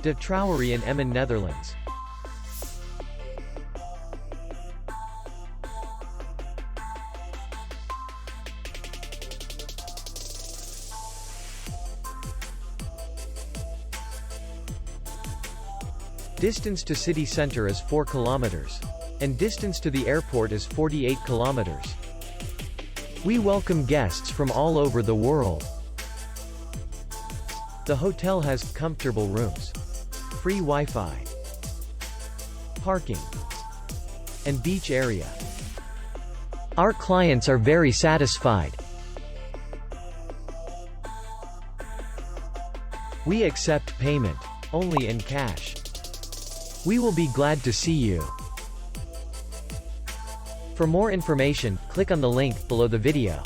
De Trouwerie in Emmen, Netherlands. Distance to city center is 4 kilometers. And distance to the airport is 48 kilometers. We welcome guests from all over the world. The hotel has comfortable rooms, free Wi-Fi, parking, and beach area. Our clients are very satisfied. We accept payment only in cash. We will be glad to see you. For more information, click on the link below the video.